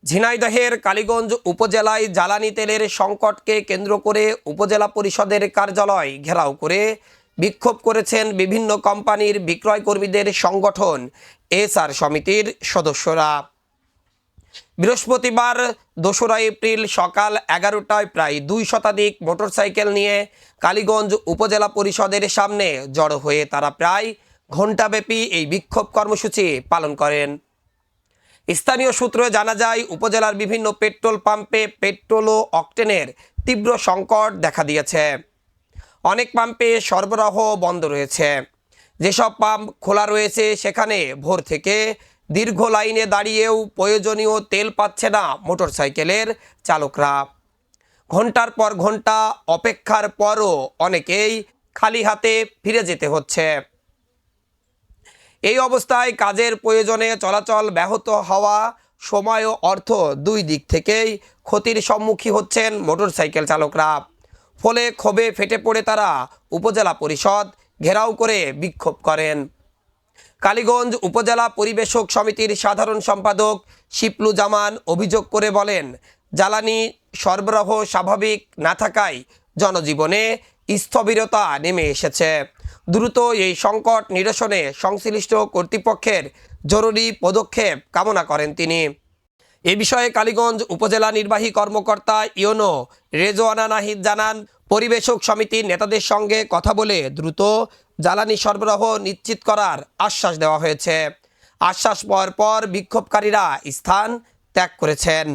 ঝিনাইদহের কালীগঞ্জ উপজেলায় জ্বালানি তেলের সংকটকে কেন্দ্র করে উপজেলা পরিষদের কার্যালয় ঘেরাও করে বিক্ষোভ করেছেন বিভিন্ন কোম্পানির বিক্রয় কর্মীদের সংগঠন এসআর সমিতির সদস্যরা। বৃহস্পতিবার ২রা এপ্রিল সকাল ১১টায় প্রায় ২ শতাধিক মোটরসাইকেল নিয়ে কালীগঞ্জ উপজেলা পরিষদের সামনে জড়ো হয়ে তারা প্রায় ঘণ্টাব্যাপী এই বিক্ষোভ কর্মসূচি পালন করেন। স্থানীয় সূত্রে জানা যায়, উপজেলার বিভিন্ন পেট্রোল পাম্পে পেট্রোল ও অকটেনের তীব্র সংকট দেখা দিয়েছে। অনেক পাম্পে সরবরাহ বন্ধ রয়েছে। যেসব পাম্প খোলা রয়েছে সেখানে ভোর থেকে দীর্ঘ লাইনে দাঁড়িয়েও প্রয়োজনীয় তেল পাচ্ছে না মোটরসাইকেলের চালকরা। ঘন্টার পর ঘন্টা অপেক্ষার পরও অনেকেই খালি হাতে ফিরে যেতে হচ্ছে। এই অবস্থায় কাজের প্রয়োজনে চলাচল ব্যাহত হওয়া, সময় ও অর্থ দুই দিক থেকেই ক্ষতির সম্মুখীন হচ্ছেন মোটরসাইকেল চালকরা। ফলে ক্ষোভে ফেটে পড়ে তারা উপজেলা পরিষদ ঘেরাও করে বিক্ষোভ করেন। কালীগঞ্জ উপজেলা পরিবেশক সমিতির সাধারণ সম্পাদক শিপলুজামান অভিযোগ করে বলেন, জ্বালানি সরবরাহ স্বাভাবিক না থাকায় জনজীবনে স্থবিরতা নেমে এসেছে। দ্রুত এই সংকট নিরসনে সংশ্লিষ্ট কর্তৃপক্ষের জরুরি পদক্ষেপ কামনা করেন তিনি। এ বিষয়ে কালীগঞ্জ উপজেলা নির্বাহী কর্মকর্তা ইউনো রেজওয়ানা নাহিদ জানান, পরিবেশক সমিতির নেতাদের সঙ্গে কথা বলে দ্রুত জ্বালানি সরবরাহ নিশ্চিত করার আশ্বাস দেওয়া হয়েছে। আশ্বাস পাওয়ার পর বিক্ষোভকারীরা স্থান ত্যাগ করেছেন।